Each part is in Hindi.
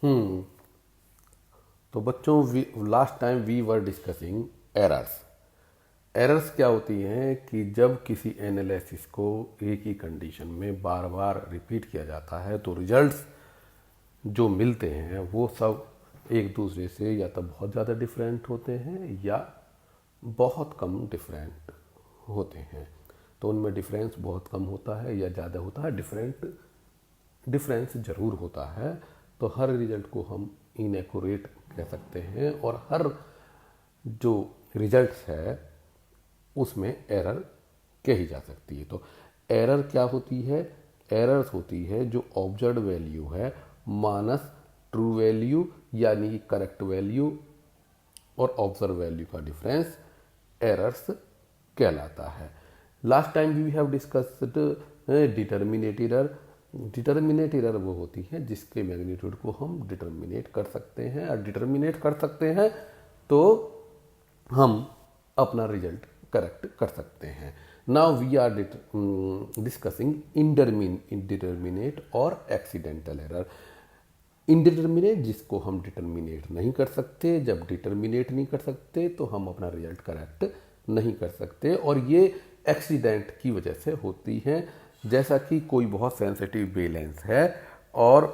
हम्म तो बच्चों, last time we were discussing errors. Errors क्या होती हैं कि जब किसी एनालिसिस को एक ही कंडीशन में बार बार रिपीट किया जाता है तो रिजल्ट्स जो मिलते हैं वो सब एक दूसरे से या तो बहुत ज़्यादा डिफरेंट होते हैं या बहुत कम डिफरेंट होते हैं। तो उनमें डिफरेंस बहुत कम होता है या ज़्यादा होता है, डिफरेंस ज़रूर होता है। तो हर रिजल्ट को हम इनएक्यूरेट कह सकते हैं और हर जो रिजल्ट्स है उसमें एरर कही जा सकती है। तो एरर क्या होती है? एरर्स होती है जो ऑब्जर्व वैल्यू है माइनस ट्रू वैल्यू यानी कि करेक्ट वैल्यू और ऑब्जर्व वैल्यू का डिफरेंस एरर्स कहलाता है। Last time we have discussed determinate error. Determinate error वो होती है जिसके मैग्नीट्यूड को हम डिटर्मिनेट कर सकते हैं, और डिटर्मिनेट कर सकते हैं तो हम अपना रिजल्ट करेक्ट कर सकते हैं। Now we are discussing indeterminate और एक्सीडेंटल एरर। इंडिटर्मिनेट जिसको हम डिटर्मिनेट नहीं कर सकते, जब डिटर्मिनेट नहीं कर सकते तो हम अपना रिजल्ट करेक्ट नहीं कर सकते, और ये एक्सीडेंट की वजह से होती हैं। जैसा कि कोई बहुत सेंसिटिव बैलेंस है और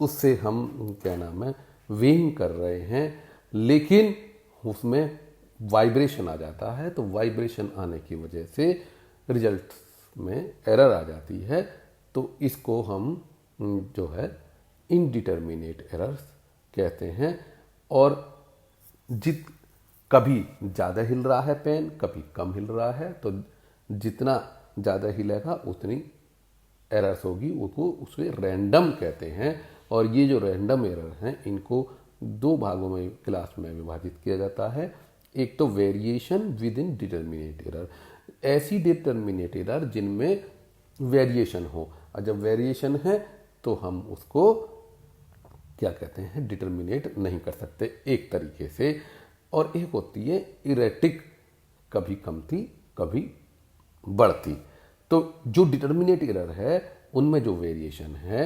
उससे हम क्या नाम है वेइंग कर रहे हैं, लेकिन उसमें वाइब्रेशन आ जाता है, तो वाइब्रेशन आने की वजह से रिजल्ट में एरर आ जाती है। तो इसको हम जो है इनडिटर्मिनेट एरर्स कहते हैं। और कभी ज़्यादा हिल रहा है पेन, कभी कम हिल रहा है, तो जितना ज़्यादा हिलेगा उतनी एरर्स होगी, उसको उसे रैंडम कहते हैं। और ये जो रैंडम एरर हैं इनको दो भागों में क्लास में विभाजित किया जाता है। एक तो variation with in determinate error, ऐसी डिटर्मिनेट एरर जिनमें वेरिएशन हो, और जब वेरिएशन है तो हम उसको क्या कहते हैं डिटर्मिनेट नहीं कर सकते एक तरीके से। और एक होती है इरेटिक, कभी कम थी कभी बढ़ती। तो जो डिटर्मिनेट एरर है उनमें जो वेरिएशन है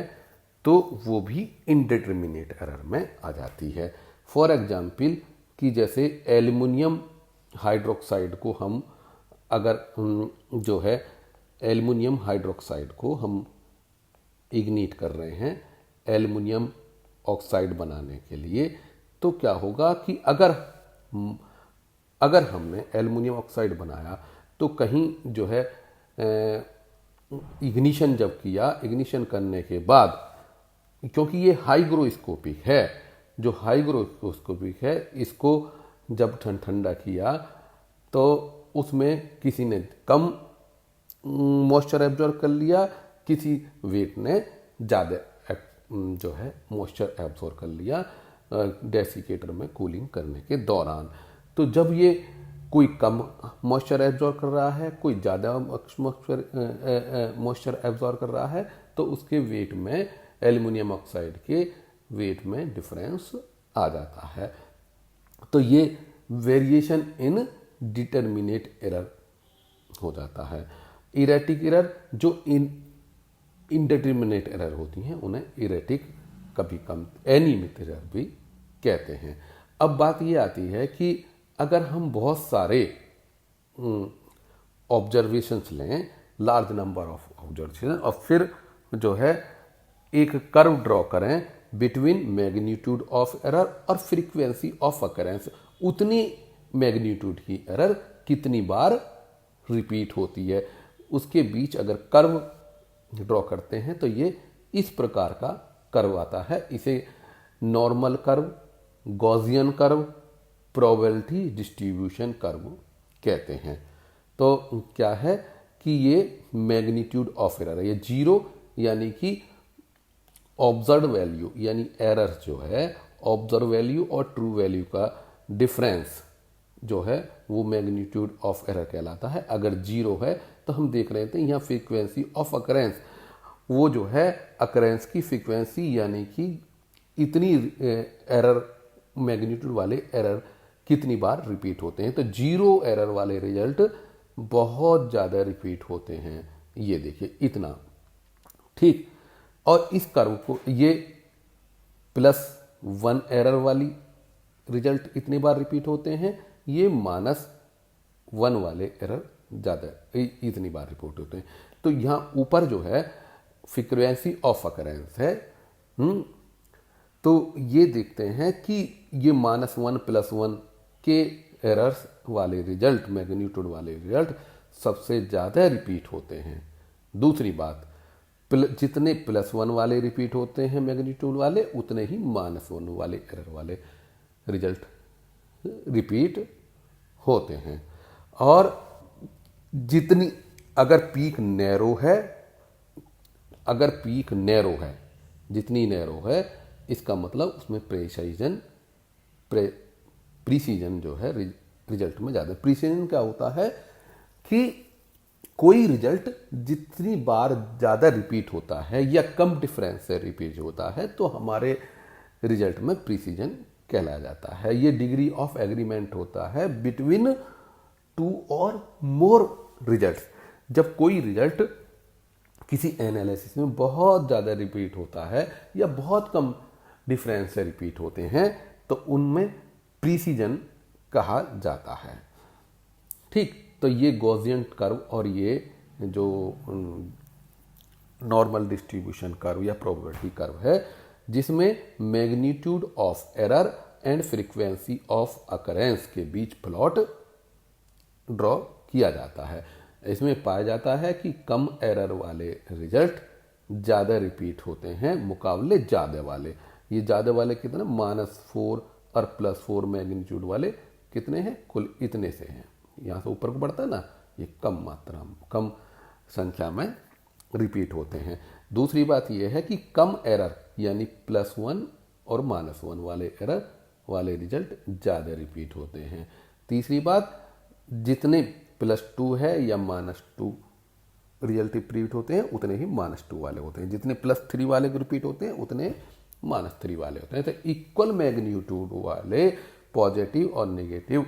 तो वो भी इनडिटर्मिनेट एरर में आ जाती है। फॉर एग्जाम्पल कि जैसे एल्युमिनियम हाइड्रोक्साइड को हम अगर जो है एल्युमिनियम हाइड्रोक्साइड को हम इग्नीट कर रहे हैं एल्युमिनियम ऑक्साइड बनाने के लिए, तो क्या होगा कि अगर हमने एल्युमिनियम ऑक्साइड बनाया तो कहीं जो है इग्निशन जब किया, इग्निशन करने के बाद क्योंकि ये हाइग्रोस्कोपिक है, जो हाइग्रोस्कोपिक है इसको जब ठंडा किया तो उसमें किसी ने कम मॉइस्चर एब्जॉर्ब कर लिया, किसी वेट ने ज़्यादा जो है मॉइस्चर एब्जॉर्ब कर लिया डेसिकेटर में कूलिंग करने के दौरान। तो जब ये कोई कम मॉइस्चर एब्जॉर्ब कर रहा है, कोई ज़्यादा मॉइस्चर एब्जॉर्ब कर रहा है, तो उसके वेट में एल्युमिनियम ऑक्साइड के वेट में डिफरेंस आ जाता है। तो ये वेरिएशन इन डिटर्मिनेट एरर हो जाता है। इरेटिक एरर जो इनडिटर्मिनेट एरर होती हैं उन्हें इरेटिक, कभी कम एनीमिक एरर भी कहते हैं। अब बात ये आती है कि अगर हम बहुत सारे ऑब्जर्वेशंस लें, लार्ज नंबर ऑफ ऑब्जर्वेशन, और फिर जो है एक कर्व ड्रॉ करें बिटवीन मैग्नीट्यूड ऑफ एरर और फ्रीक्वेंसी ऑफ अकरेंस, उतनी मैग्नीट्यूड की एरर कितनी बार रिपीट होती है, उसके बीच अगर कर्व ड्रॉ करते हैं तो ये इस प्रकार का कर्व आता है। इसे normal curve, Gaussian curve, probability distribution curve कहते हैं। तो क्या है कि ये मैग्नीट्यूड ऑफ एरर है, ये जीरो यानी कि ऑब्जर्व वैल्यू यानी एरर जो है ऑब्जर्व वैल्यू और ट्रू वैल्यू का डिफरेंस जो है वो मैग्नीट्यूड ऑफ एरर कहलाता है। अगर जीरो है तो हम देख रहे थे यहाँ फ्रीक्वेंसी ऑफ अकरेंस, वो जो है अकरेंस की फ्रीक्वेंसी यानी कि इतनी एरर मैग्नीट्यूड वाले एरर कितनी बार रिपीट होते हैं। तो जीरो एरर वाले रिजल्ट बहुत ज़्यादा रिपीट होते हैं, ये देखिए इतना, ठीक। और इस कर्व को ये +1 एरर वाली रिजल्ट इतनी बार रिपीट होते हैं, ये -1 वाले एरर ज़्यादा इतनी बार रिपोर्ट होते हैं। तो यहाँ ऊपर जो है फ्रीक्वेंसी ऑफ अकरेंस है। तो ये देखते हैं कि ये -1 +1 के एरर्स वाले रिजल्ट, मैग्नीट्यूड वाले रिजल्ट सबसे ज़्यादा रिपीट होते हैं। दूसरी बात, जितने +1 वाले रिपीट होते हैं मैग्नीट्यूड वाले, उतने ही -1 वाले एरर वाले रिजल्ट रिपीट होते हैं। और जितनी अगर पीक नैरो है, जितनी नैरो है, इसका मतलब उसमें प्रीसीजन जो है रिजल्ट में ज़्यादा। प्रीसीजन क्या होता है कि कोई रिजल्ट जितनी बार ज़्यादा रिपीट होता है या कम डिफरेंस से रिपीट होता है, तो हमारे रिजल्ट में प्रीसीजन कहलाया जाता है। ये डिग्री ऑफ एग्रीमेंट होता है बिटवीन 2 और मोर रिजल्ट्स। जब कोई रिजल्ट किसी एनालिसिस में बहुत ज़्यादा रिपीट होता है या बहुत कम डिफरेंस से रिपीट होते हैं, तो उनमें प्रीसीजन कहा जाता है। ठीक, तो ये गॉसियन कर्व और ये जो नॉर्मल डिस्ट्रीब्यूशन कर्व या प्रोबेबिलिटी कर्व है, जिसमें magnitude of error and frequency of occurrence के बीच प्लॉट ड्रॉ किया जाता है। इसमें पाया जाता है कि कम एरर वाले रिजल्ट ज़्यादा रिपीट होते हैं मुकाबले ज़्यादा वाले। ये ज़्यादा वाले कितने, -4 और +4 मैग्नीट्यूड वाले कितने हैं, कुल इतने से हैं। यहाँ से ऊपर को बढ़ता है ना, ये कम संख्या में रिपीट होते हैं। दूसरी बात यह है कि कम एरर यानी +1 और -1 वाले एरर वाले रिजल्ट ज़्यादा रिपीट होते हैं। तीसरी बात, जितने +2 है या -2 रिजल्ट रिपीट होते हैं, उतने ही -2 वाले होते हैं। जितने +3 वाले रिपीट होते हैं, उतने -3 वाले होते हैं। तो इक्वल मैग्नीट्यूड वाले पॉजिटिव और नेगेटिव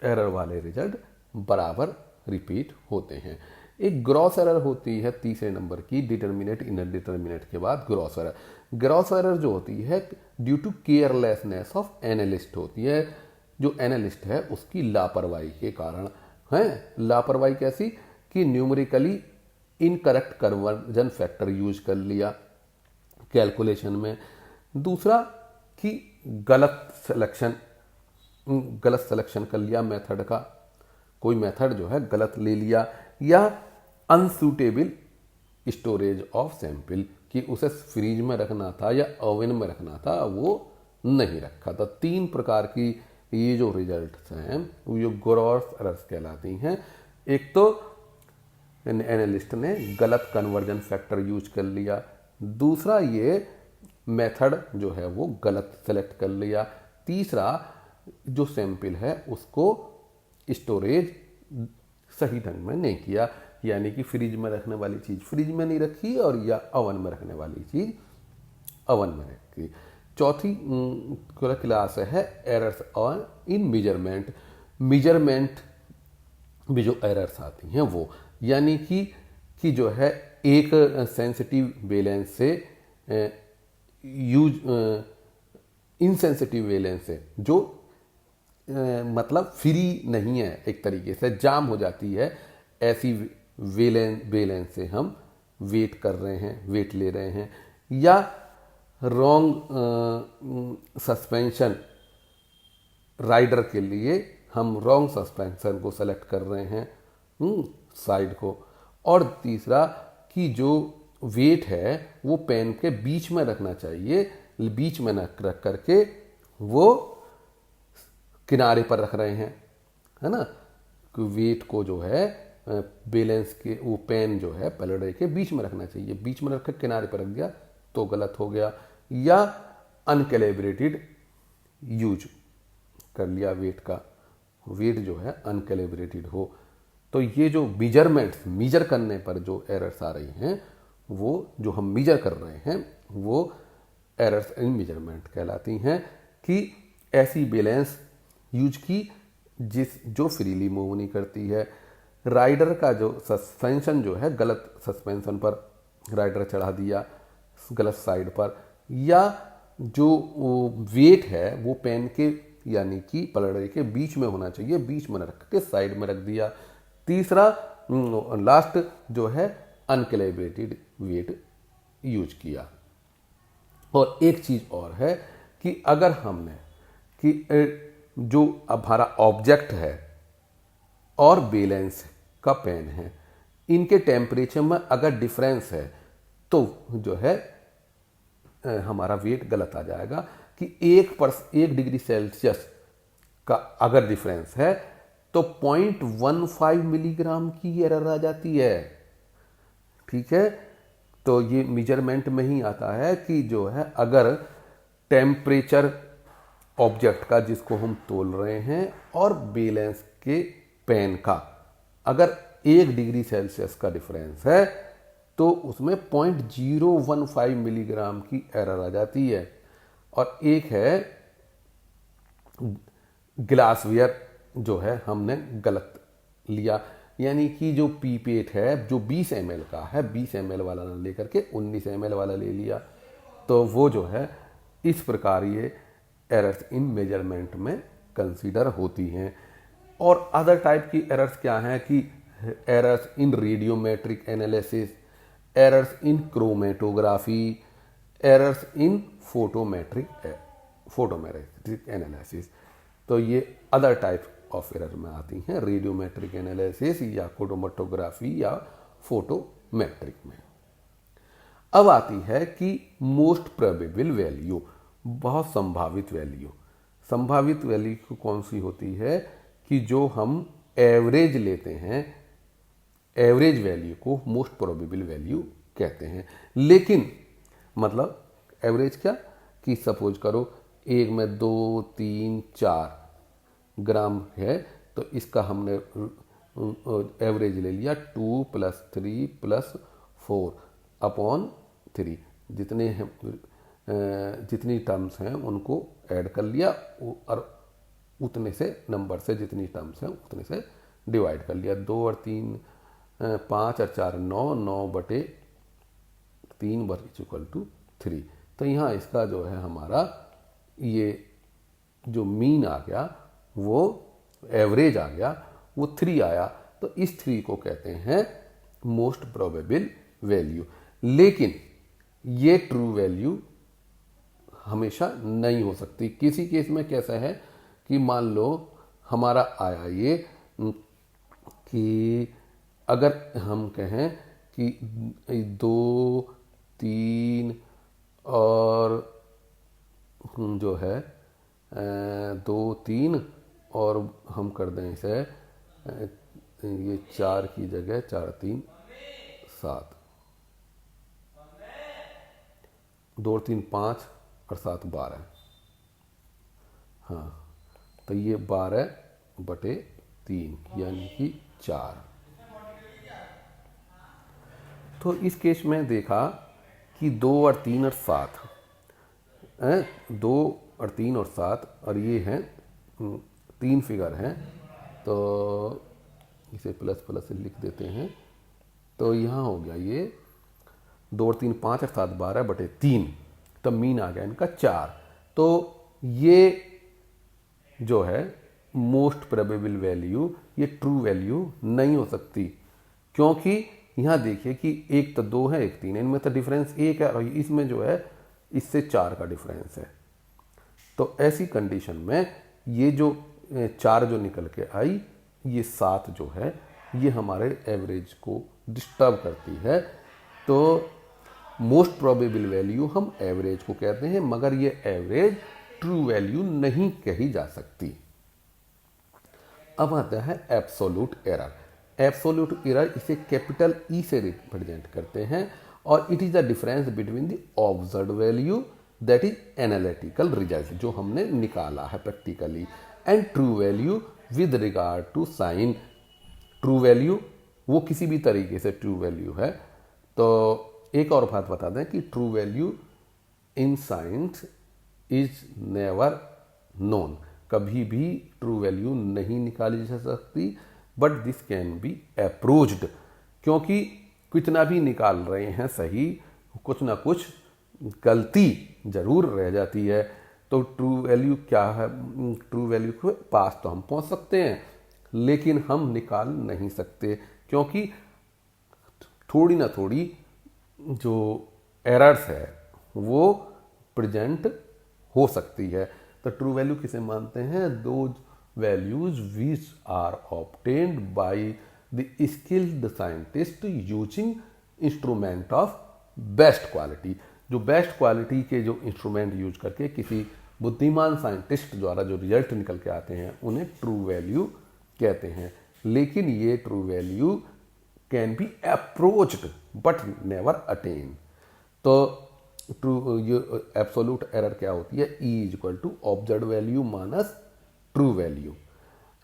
एरर वाले रिजल्ट बराबर रिपीट होते हैं। एक ग्रॉस एरर होती है तीसरे नंबर की, डिटर्मिनेट इनर डिटर्मिनेट के बाद ग्रॉस एरर। ग्रॉस एरर जो होती है due to carelessness of analyst होती है। जो एनालिस्ट है उसकी लापरवाही के कारण है। लापरवाही कैसी कि numerically incorrect conversion factor use कर लिया कैलकुलेशन में। दूसरा कि गलत सिलेक्शन कर लिया मेथड का, कोई मेथड जो है गलत ले लिया, या अनसूटेबल स्टोरेज ऑफ सैंपल कि उसे फ्रीज में रखना था या ओवन में रखना था, वो नहीं रखा था। 3 प्रकार की ये जो रिजल्ट्स हैं वो जो ग्रॉस एरर्स कहलाती हैं। एक तो एनालिस्ट ने गलत कन्वर्जन फैक्टर यूज कर लिया, दूसरा ये मेथड जो है वो गलत सेलेक्ट कर लिया, तीसरा जो सैंपल है उसको स्टोरेज सही ढंग में नहीं किया, यानी कि फ्रिज में रखने वाली चीज़ फ्रिज में नहीं रखी और या ओवन में रखने वाली चीज़ ओवन में रखी। चौथी क्लास है एरर्स और इन मेजरमेंट भी जो एरर्स आती हैं वो, यानी कि जो है एक सेंसिटिव बैलेंस से इनसेंसिटिव बैलेंस से जो मतलब फ्री नहीं है, एक तरीके से जाम हो जाती है, ऐसी बैलेंस से हम वेट कर रहे हैं, वेट ले रहे हैं, या रॉन्ग सस्पेंशन राइडर के लिए हम रॉन्ग सस्पेंशन को सेलेक्ट कर रहे हैं साइड को, और तीसरा कि जो वेट है वो पेन के बीच में रखना चाहिए, बीच में न रख करके वो किनारे पर रख रहे हैं, है ना। वेट को जो है बैलेंस के वो पेन जो है पैलेट के बीच में रखना चाहिए, बीच में रख कर किनारे पर रख दिया तो गलत हो गया, या अनकैलिब्रेटेड यूज कर लिया वेट का, वेट जो है अनकैलिब्रेटेड हो, तो ये जो मीजर करने पर जो एरर्स आ रही हैं, वो जो हम मीजर कर रहे हैं वो एरर्स इन मेजरमेंट कहलाती हैं। कि ऐसी बैलेंस यूज की जो फ्रीली मूव नहीं करती है, राइडर का जो सस्पेंशन जो है गलत सस्पेंशन पर राइडर चढ़ा दिया गलत साइड पर, या जो वेट है वो पेन के यानी कि पलड़े के बीच में होना चाहिए, बीच में रख के साइड में रख दिया। तीसरा लास्ट जो है अनकैलिब्रेटेड वेट यूज किया। और एक चीज़ और है कि अगर हमने कि जो हमारा ऑब्जेक्ट है और बैलेंस का पेन है, इनके टेम्परेचर में अगर डिफरेंस है तो जो है हमारा वेट गलत आ जाएगा कि 1 डिग्री सेल्सियस का अगर डिफरेंस है तो 0.15 मिलीग्राम की एरर आ जाती है। ठीक है, तो ये मेजरमेंट में ही आता है कि जो है अगर टेम्परेचर ऑब्जेक्ट का जिसको हम तोल रहे हैं और बैलेंस के पेन का अगर 1 डिग्री सेल्सियस का डिफरेंस है तो उसमें 0.015 मिलीग्राम की एरर आ जाती है। और एक है ग्लासवेयर जो है हमने गलत लिया, यानी कि जो पीपेट है जो 20 ml का है, 20 ml वाला ना लेकर के 19 ml वाला ले लिया, तो वो जो है इस प्रकार ये एरर्स इन मेजरमेंट में कंसीडर होती हैं। और अदर टाइप की एरर्स क्या हैं कि errors in radiometric analysis, errors in chromatography, errors in photometric analysis. तो ये अदर टाइप ऑफ एरर में आती हैं, रेडियोमेट्रिक एनालिसिस या क्रोमेटोग्राफी या फोटोमेट्रिक में। अब आती है कि मोस्ट प्रोबेबल वैल्यू, बहुत संभावित वैल्यू। संभावित वैल्यू कौन सी होती है कि जो हम एवरेज लेते हैं, एवरेज वैल्यू को मोस्ट प्रोबेबल वैल्यू कहते हैं। लेकिन मतलब एवरेज क्या कि सपोज करो एक में 2, 3, 4 ग्राम है तो इसका हमने एवरेज ले लिया 2 + 3 + 4 अपॉन 3, जितने हैं जितनी टर्म्स हैं उनको ऐड कर लिया और उतने से नंबर से जितनी टर्म्स हैं उतने से डिवाइड कर लिया। 2 और 3 5 और 4 9, 9/3 = 3। तो यहाँ इसका जो है हमारा ये जो मीन आ गया वो एवरेज आ गया वो 3 आया, तो इस 3 को कहते हैं मोस्ट प्रोबेबल वैल्यू। लेकिन ये ट्रू वैल्यू हमेशा नहीं हो सकती। किसी केस में कैसा है कि मान लो हमारा आया ये कि अगर हम कहें कि 2, 3 और जो है 2, 3 और हम कर दें इसे ये 4 की जगह 4, 3, 7, 2, 3, 5 और 7 12। हाँ, तो ये 12/3 यानी कि 4। तो इस केस में देखा कि 2 और 3 और 7 2 और 3 और 7 और ये हैं 3 फिगर हैं, तो इसे प्लस प्लस से लिख देते हैं। तो यहाँ हो गया ये 2 और 3 5 और 7 12/3, तो मीन आ गया इनका 4। तो ये जो है मोस्ट प्रोबेबल वैल्यू, ये ट्रू वैल्यू नहीं हो सकती, क्योंकि यहाँ देखिए कि एक तो 2 है, एक 3 है, इनमें तो डिफरेंस 1 है और इसमें जो है इससे 4 का डिफरेंस है। तो ऐसी कंडीशन में ये जो 4 जो निकल के आई, ये 7 जो है ये हमारे एवरेज को डिस्टर्ब करती है। तो मोस्ट प्रोबेबल वैल्यू हम एवरेज को कहते हैं, मगर ये एवरेज ट्रू वैल्यू नहीं कही जा सकती। अब आता है एब्सोल्यूट एरर। एब्सोल्यूट एरर इसे कैपिटल ई से रिप्रेजेंट करते हैं और it is the difference between the observed value that is analytical result जो हमने निकाला है practically and true value with regard to sign. True value वो किसी भी तरीके से ट्रू वैल्यू है। तो एक और बात बता दें कि true value in science is never known, कभी भी ट्रू वैल्यू नहीं निकाली जा सकती, but this can be approached, क्योंकि कितना भी निकाल रहे हैं सही, कुछ ना कुछ गलती जरूर रह जाती है। तो ट्रू वैल्यू क्या है, ट्रू वैल्यू के पास तो हम पहुंच सकते हैं लेकिन हम निकाल नहीं सकते, क्योंकि थोड़ी ना थोड़ी जो एरर्स है वो प्रेजेंट हो सकती है। तो ट्रू वैल्यू किसे मानते हैं, those values which are obtained by the skilled scientist using instrument of best quality. जो बेस्ट क्वालिटी के जो इंस्ट्रूमेंट यूज करके किसी बुद्धिमान साइंटिस्ट द्वारा जो रिजल्ट निकल के आते हैं उन्हें ट्रू वैल्यू कहते हैं। लेकिन ये true value can be approached but never attain. तो ट्रू ये एब्सोल्यूट एरर क्या होती है, E is equal to observe value minus true value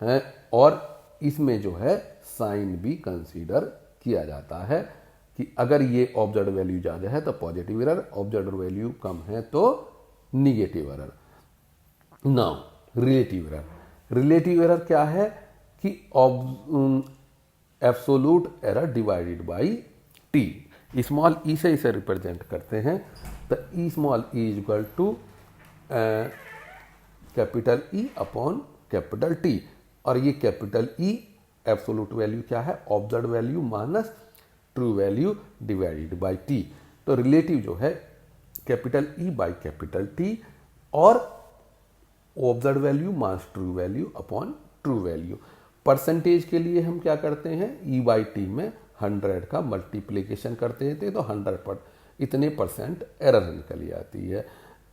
है, और इसमें जो है साइन भी कंसीडर किया जाता है कि अगर ये ऑब्जर्व वैल्यू ज़्यादा है तो पॉजिटिव एरर, ऑब्जर्व वैल्यू कम है तो negative error. Now relative error. Relative error क्या है कि absolute error divided by T. Small e से इसे रिप्रेजेंट करते हैं, तो e small e is equal to capital E upon capital T, और ये कैपिटल ई एब्सोल्यूट वैल्यू क्या है, observe value minus true value divided by T. तो रिलेटिव जो है capital E by capital T और observe value minus true value upon true value. Percentage के लिए हम क्या करते हैं, ई बाई टी में 100 का मल्टीप्लिकेशन करते थे तो 100 पर इतने परसेंट एरर निकल आती है।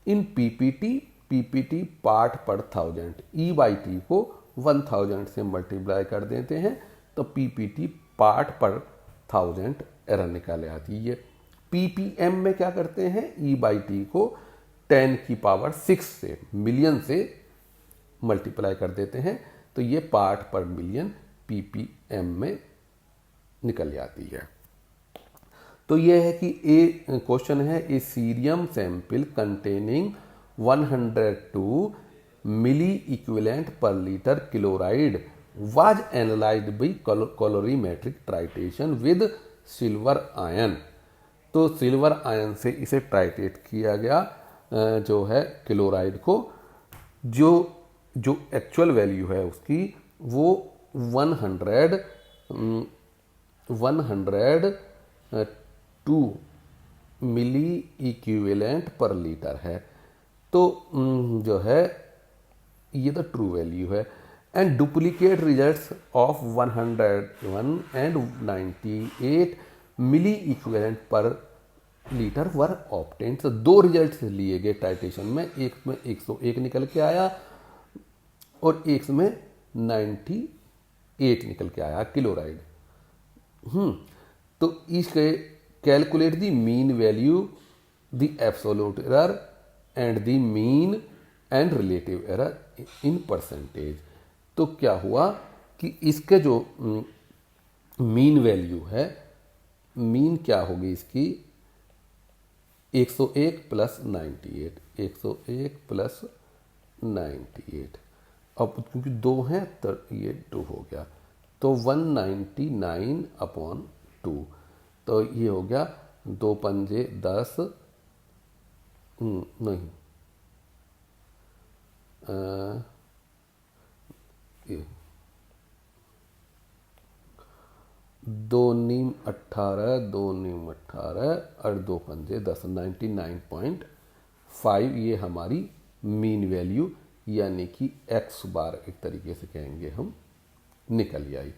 इन पीपीटी पार्ट पर 1000, ई बाई टी को 1000 से मल्टीप्लाई कर देते हैं तो पीपीटी पार्ट पर 1000 एरर निकाले आती है। पीपीएम में क्या करते हैं, ई बाई टी को 10 की पावर 6 से मिलियन से मल्टीप्लाई कर देते हैं तो ये पार्ट पर मिलियन पीपीएम में निकल जाती है। तो ये है कि ए क्वेश्चन है, a serum sample containing 102 milliequivalent पर litre chloride was analysed by calorimetric titration with silver ion. तो सिल्वर आयन से इसे ट्राइटेट किया गया जो है क्लोराइड को, जो एक्चुअल वैल्यू है उसकी वो 102 मिली इक्विवेलेंट पर लीटर है। तो जो है ये तो ट्रू वैल्यू है। And duplicate results of 101 and 98 milliequivalent पर लीटर वर ऑब्टेन्ड। तो दो रिजल्ट्स लिए गए टाइटेशन में, एक में 101 निकल के आया और एक में 98 निकल के आया क्लोराइड। तो इसके calculate the mean value, the absolute error and the mean and relative error in percentage. तो क्या हुआ कि इसके जो मीन वैल्यू है, मीन क्या होगी इसकी 101 प्लस 98, 101 प्लस 98। अब क्योंकि 2 हैं तो ये 2 हो गया, तो 199 अपॉन 2, तो ये हो गया 2 पंजे 10, नहीं ये 2 नीम 18, 2 नीम 18 और 2 पंजे 10, 99.5 ये हमारी मीन वैल्यू यानी कि एक्स बार एक तरीके से कहेंगे हम निकल आई।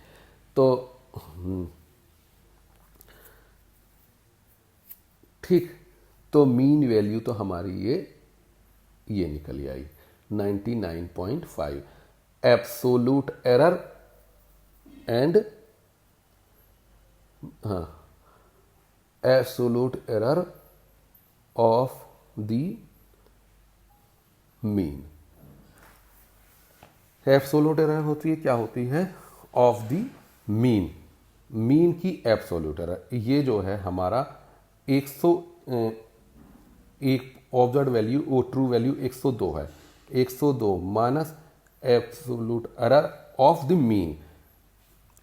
तो ठीक, तो मीन वैल्यू तो हमारी ये निकल आई 99.5। Absolute error and absolute error of the mean. Absolute error होती है, क्या होती है, ऑफ द मीन, मीन की एब्सोल्यूट एरर। ये जो है हमारा 101 ऑब्जर्व वैल्यू, वो ट्रू वैल्यू 102 है, 102 minus absolute error of the mean.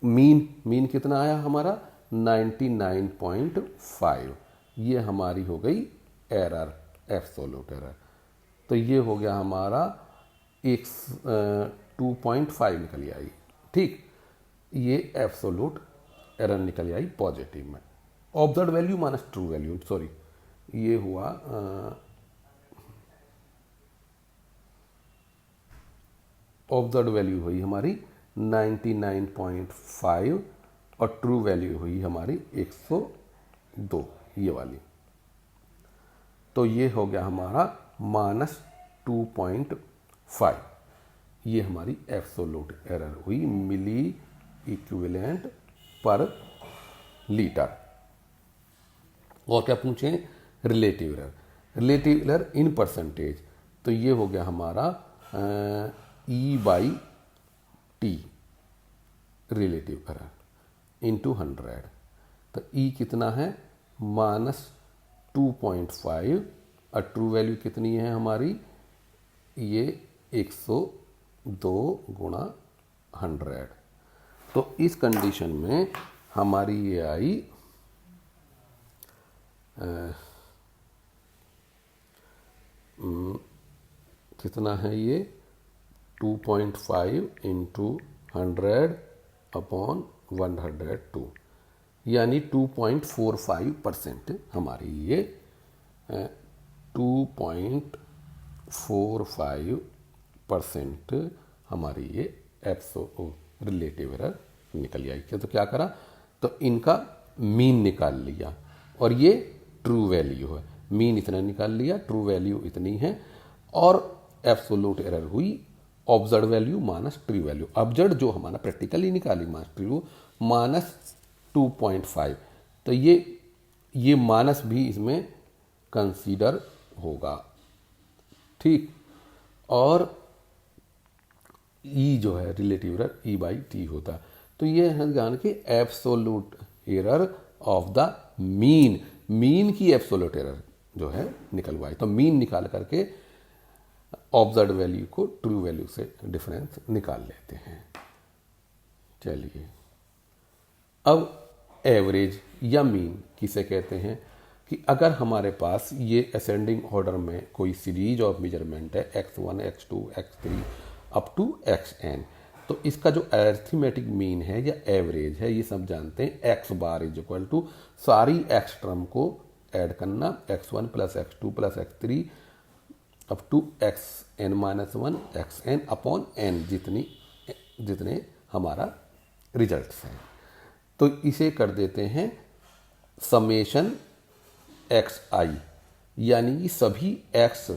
Mean कितना आया हमारा 99.5, ये हमारी हो गई एरर, एब्सोल्यूट एरर। तो ये हो गया हमारा एक 2.5 निकल आई, ठीक। ये एब्सोल्यूट एरर निकल आई पॉजिटिव में। Observe value minus true value, sorry, ये हुआ ऑब्जर्व वैल्यू हुई हमारी 99.5 और ट्रू वैल्यू हुई हमारी 102, ये वाली। तो ये हो गया हमारा -2.5। ये हमारी एब्सोल्यूट एरर हुई मिली इक्विवेलेंट पर लीटर। और क्या पूछें, relative error. Relative error in percentage, तो ये हो गया हमारा E/T रिलेटिव एरर इंटू 100। तो E कितना है, -2.5 और ट्रू वैल्यू कितनी है हमारी, ये 102 गुणा 100। तो इस कंडीशन में हमारी ये आई कितना है ये 2.5 इंटू 100/102, यानी 2.45% हमारी ये 2.45% हमारी ये रिलेटिव एरर निकल आई। तो क्या करा, तो इनका मीन निकाल लिया और ये ट्रू वैल्यू है, मीन इतना निकाल लिया, ट्रू वैल्यू इतनी है, और एब्सोल्यूट एरर हुई observe value minus true value. Observe जो हमारा प्रैक्टिकली निकाली माइनस ट्रू -2.5। तो ये माइनस भी इसमें कंसीडर होगा, ठीक। और ई जो है रिलेटिव एरर E/T होता। तो ये है जान के absolute error of the mean, mean की एब्सोल्यूट एरर जो है निकलवाई। तो मीन निकाल करके ऑब्जर्व वैल्यू को ट्रू वैल्यू से डिफरेंस निकाल लेते हैं। चलिए, अब एवरेज या मीन किसे कहते हैं, कि अगर हमारे पास ये असेंडिंग ऑर्डर में कोई सीरीज ऑफ मेजरमेंट है x1, x2, x3 up to xn, तो इसका जो अरिथमेटिक मीन है या एवरेज है, ये सब जानते हैं, x bar is equal to सारी x टर्म को ऐड करना, x1 plus x2 plus x3 up to xn-1 xn upon n, जितने हमारा रिजल्ट्स हैं। तो इसे कर देते हैं समेशन xi, यानी कि सभी x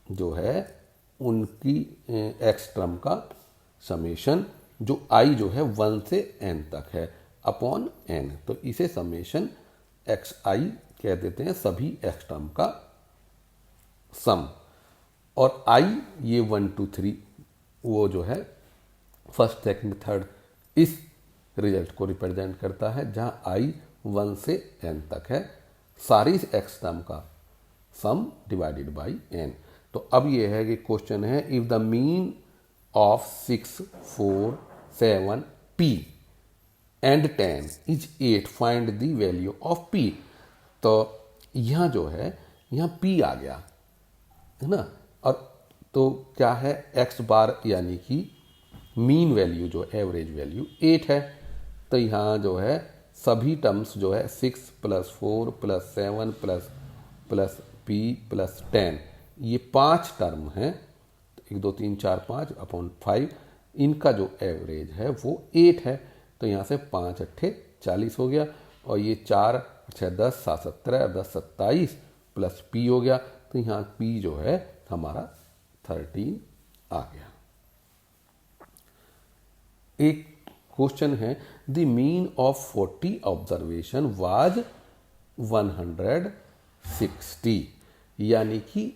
जो है उनकी x टर्म का समेशन, जो i जो है 1 से n तक है, अपॉन n। तो इसे समेशन xi कह देते हैं, सभी x टर्म का सम। और i ये 1 2 3 वो जो है फर्स्ट सेकंड थर्ड इस रिजल्ट को रिप्रेजेंट करता है, जहां i 1 से n तक है, सारी x टर्म का सम डिवाइडेड बाय n। तो अब ये है कि क्वेश्चन है, if the mean of 6 4 7 p and 10 is 8 find the value of p। तो यहाँ जो है, यहाँ p आ गया है ना, और तो क्या है x बार यानी कि मीन वैल्यू जो एवरेज वैल्यू 8 है। तो यहाँ जो है सभी टर्म्स जो है 6 plus 4 plus 7 plus p plus 10, ये 5 टर्म हैं, 1 2 3 4 5 अपॉन 5, इनका जो एवरेज है वो 8 है। तो यहाँ से 5 8 40 हो गया, और ये 4 6 10 7 17 10 27 प्लस p हो गया। तो यहाँ p जो है हमारा 13 आ गया। एक क्वेश्चन है, the mean of 40 observation was 160, यानी कि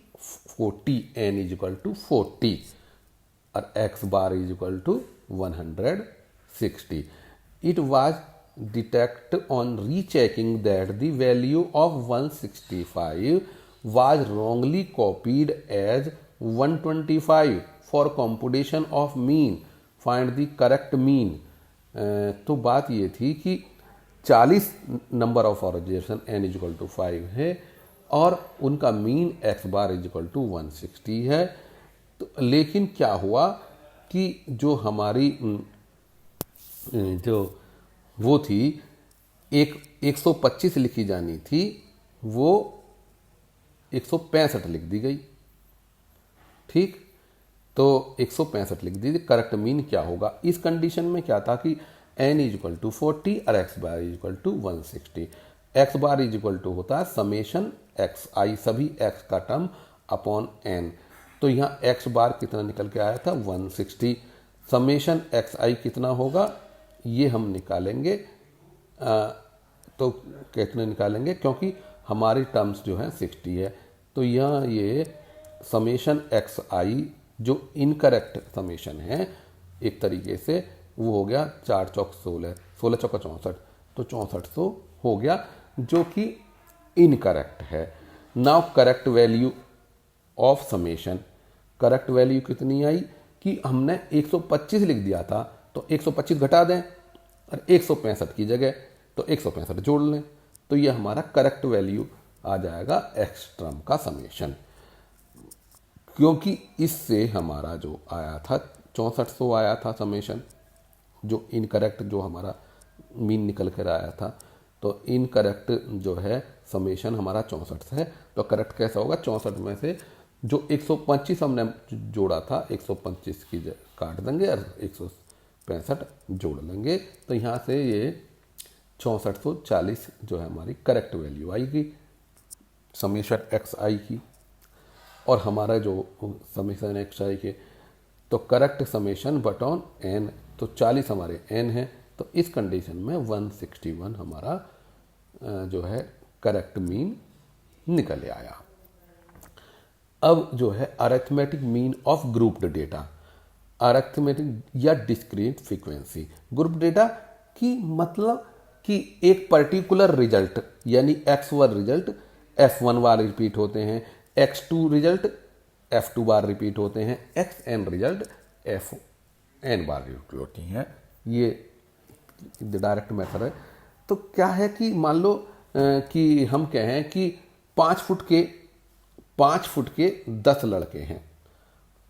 40 n इज इक्वल टू 40 और x bar is equal to 160. It was detected on rechecking that the value of 165 was wrongly copied as 125 for computation of mean. Find the correct mean. तो बात ये थी कि 40 number of observation n is equal to 5 है, और उनका mean X bar is equal to 160 है। तो लेकिन क्या हुआ कि जो हमारी जो वो थी 125 लिखी जानी थी वो 165 लिख दी गई। ठीक, तो 165 लिख दी। करेक्ट मीन क्या होगा इस कंडीशन में? क्या था कि n इज इक्वल टू 40 और x bar is equal to 160। x bar is equal to होता है समेशन एक्स आई, सभी x का टर्म अपॉन n। तो यहाँ x बार कितना निकल के आया था 160। समेशन एक्स आई कितना होगा ये हम निकालेंगे। तो कितने निकालेंगे, क्योंकि हमारी टर्म्स जो है 60 है। तो यहाँ ये समेशन एक्स आई जो इनकरेक्ट समेशन है एक तरीके से वो हो गया 4 चौक 16, 16 चौका 64, तो 6400 हो गया जो कि इनकरेक्ट है। Now correct value of summation, correct value कितनी आई कि हमने 125 लिख दिया था तो 125 घटा दें और 165 की जगह तो 165 जोड़ लें, तो ये हमारा करेक्ट वैल्यू आ जाएगा एक्स टर्म का समेशन। क्योंकि इससे हमारा जो आया था 6400 आया था समेशन, जो इनकरेक्ट जो हमारा मीन निकल कर आया था, तो इनकरेक्ट जो है समेशन हमारा 64 है। तो करेक्ट कैसा होगा, 64 में से जो 125 हमने जोड़ा था 125 की काट देंगे और 165 जोड़ लेंगे, तो यहाँ से ये 6440 जो है हमारी करेक्ट वैल्यू आएगी समेशन एक्स आई की। और हमारा जो समेशन एक्स आई के तो करेक्ट समेशन बटॉन एन, तो 40 हमारे एन है, तो इस कंडीशन में 161 हमारा जो है करेक्ट मीन निकल आया। अब जो है arithmetic mean of grouped data, arithmetic या डिस्क्रीट फ्रीक्वेंसी। ग्रुप डेटा की मतलब कि एक पर्टिकुलर रिजल्ट यानी x1 रिजल्ट f1 बार रिपीट होते हैं, x2 रिजल्ट f2 बार रिपीट होते हैं, xn रिजल्ट fn बार रिपीट होती हैं। ये डायरेक्ट मेथड है। तो क्या है कि मान लो कि हम कहें कि 5 फुट के 10 लड़के हैं,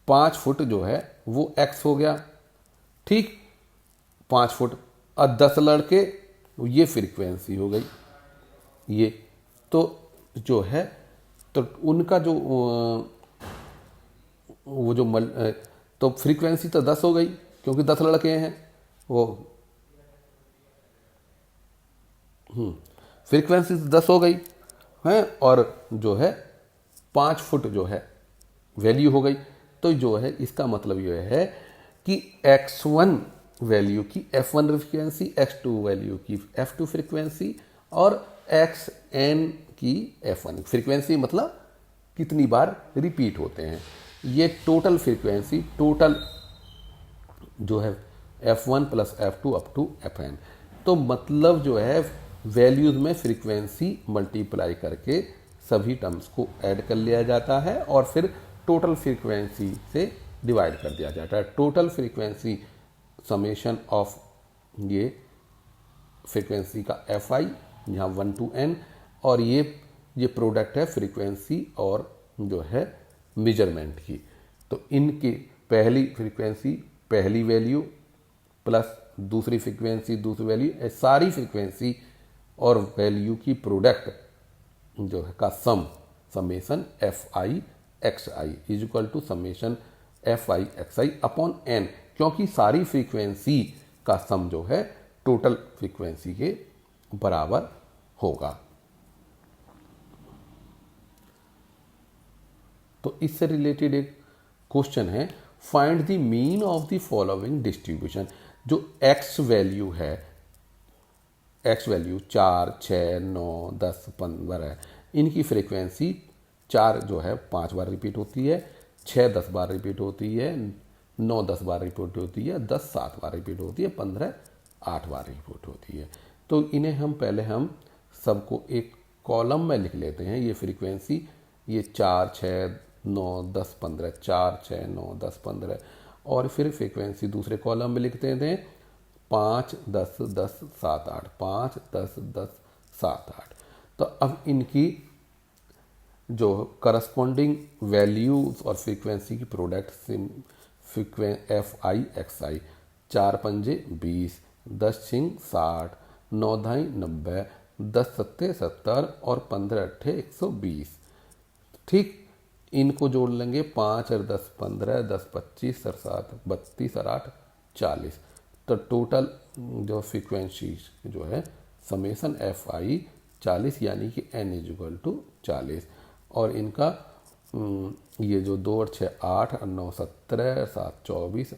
5 फुट जो है वो x हो गया, ठीक, 5 फुट और 10 लड़के, ये फ्रीक्वेंसी हो गई। ये तो जो है तो उनका जो वो जो तो फ्रीक्वेंसी तो 10 हो गई क्योंकि 10 लड़के हैं वो, फ्रीक्वेंसी तो 10 हो गई है, और जो है 5 फुट जो है वैल्यू हो गई। तो जो है इसका मतलब ये है कि x1 वैल्यू की f1 फ्रीक्वेंसी, x2 वैल्यू की f2 फ्रीक्वेंसी और xn की f1 फ्रीक्वेंसी, मतलब कितनी बार रिपीट होते हैं। ये टोटल फ्रीक्वेंसी, टोटल जो है f1 plus f2 up to fn। तो मतलब जो है वैल्यूज में फ्रीक्वेंसी मल्टीप्लाई करके सभी टर्म्स को ऐड कर लिया जाता है और फिर टोटल फ्रीक्वेंसी से डिवाइड कर दिया जाता है। टोटल फ्रीक्वेंसी समेशन ऑफ ये फ्रीक्वेंसी का एफ आई यहाँ 1 to n, और ये प्रोडक्ट है फ्रीक्वेंसी और जो है मेजरमेंट की। तो इनकी पहली फ्रीक्वेंसी पहली वैल्यू प्लस दूसरी फ्रीक्वेंसी दूसरी वैल्यू, सारी फ्रीक्वेंसी और वैल्यू की प्रोडक्ट जो है का sum summation F I x i is equal to summation F I x I upon n, क्योंकि सारी फ्रीक्वेंसी का सम जो है टोटल फ्रीक्वेंसी के बराबर होगा। तो इससे रिलेटेड एक क्वेश्चन है, find the mean of the following distribution. जो x वैल्यू है, x वैल्यू 4, 6, 9, 10, 15 है, इनकी फ्रीक्वेंसी 4 जो है 5 बार रिपीट होती है, 6 10 बार रिपीट होती है, 9 10 बार रिपीट होती है, 10 7 बार रिपीट होती है, 15 8 बार रिपीट होती है। तो इन्हें हम पहले हम सबको एक कॉलम में लिख लेते हैं। ये फ्रीक्वेंसी ये 4 6 9 10 15, 4 6 9 10 15, और फिर फ्रीक्वेंसी दूसरे कॉलम में लिखते हैं 5 10 10 7 8, 5 10 10 7 8। तो अब इनकी जो करस्पॉन्डिंग वैल्यूज और फ्रीक्वेंसी की प्रोडक्ट एफ आई एक्स आई, 4 पंजे 20, 10 छिंग 60, 9 धाई 90, 10 सत्ते 70 और 15 अट्ठे 120। ठीक, इनको जोड़ लेंगे 5 और 10 15, 10 25 और 7 32 और 8 40। तो टोटल जो फ्रीक्वेंसी जो है समेसन एफ आई 40 यानी कि n इजिकल टू 40। और इनका ये जो 2 और 6 8 और 9 17 और 7 24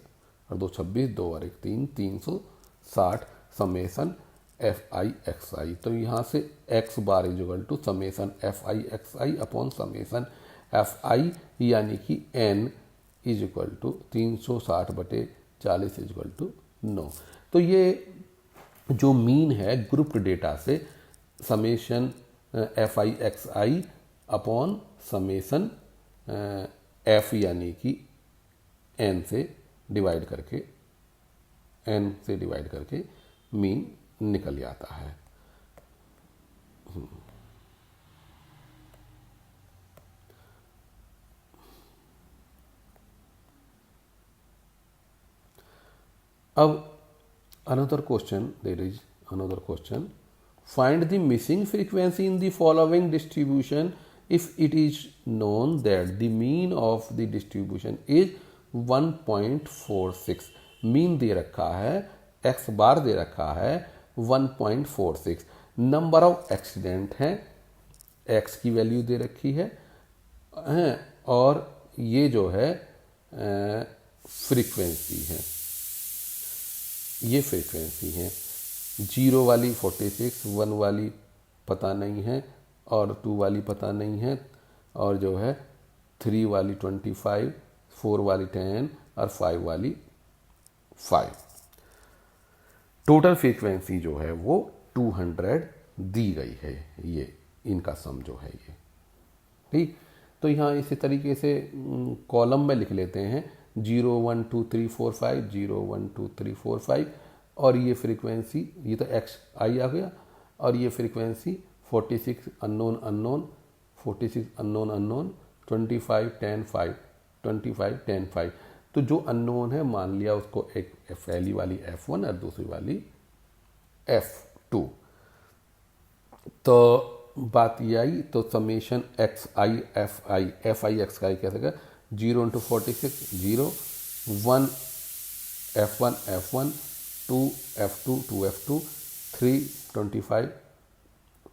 और 2 26, 2 और 1 3 360 summation F I x I. तो यहाँ से X bar is equal to summation F I x I upon summation F I यानी कि n is equal to 360/40 is equal to 9। तो ये जो मीन है ग्रुप्ड डेटा से summation F I x I upon summation F यानी कि n से डिवाइड करके मीन निकल जाता है। अब another question, there is another question. Find the missing frequency in the following distribution if it is known that the mean of the distribution is 1.46। Mean they रखा है, x बार दे रखा है 1.46, नंबर ऑफ एक्सीडेंट हैं, x की वैल्यू दे रखी है और ये जो है फ्रीक्वेंसी है, ये फ्रीक्वेंसी है। 0 वाली 46, 1 वाली पता नहीं है और 2 वाली पता नहीं है और जो है 3 वाली 25, 4 वाली 10 और 5 वाली 5। टोटल फ्रीक्वेंसी जो है वो 200 दी गई है। ये इनका सम जो है ये, ठीक। तो यहाँ इसी तरीके से कॉलम में लिख लेते हैं 0 1 2 3 4 5, 0 1 2 3 4 5 और ये फ्रीक्वेंसी, ये तो एक्स आई आ गया और ये फ्रीक्वेंसी 46 अननोन 46 अननोन 25 10 5 25 10 5। तो जो अननोन है मान लिया उसको एक पहली वाली F1 और दूसरी वाली F2। तो बात ये आई, तो summation x i f I x i कैसे का 0 × 46 0, 1 F1 F1, 2 F2 2 F2, 3 25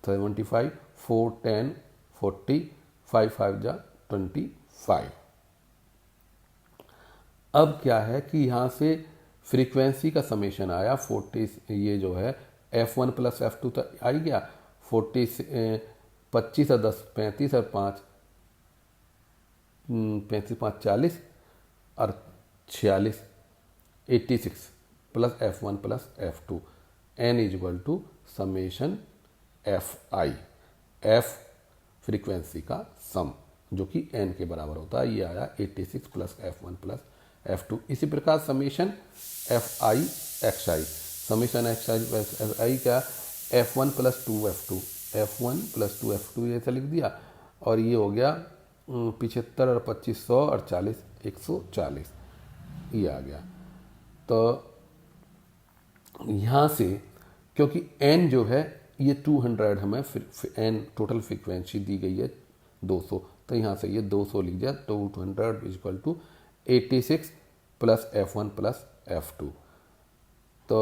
75, 4 10 40, 5 5 जा 25। अब क्या है कि यहाँ से फ्रीक्वेंसी का समेशन आया 40, ये जो है F1 + F2 तो आ ही गया 40 25 और 10 35 और 5 35 5 40 और 46 86 plus F1 + F2 n = summation F I, F frequency का सम जो कि n के बराबर होता है। ये आया 86 + F1 + F2। इसी प्रकार summation F I x i, summation x i का F1 + 2 F2, F1 + 2 F2 ऐसा लिख दिया और ये हो गया 75 और 25 100 और 40 140, ये आ गया। तो यहाँ से क्योंकि n जो है ये 200 हमें n टोटल फ्रीक्वेंसी दी गई है 200, तो यहाँ से ये 200 लिख दिया। 200 = 86 + F1 + F2। तो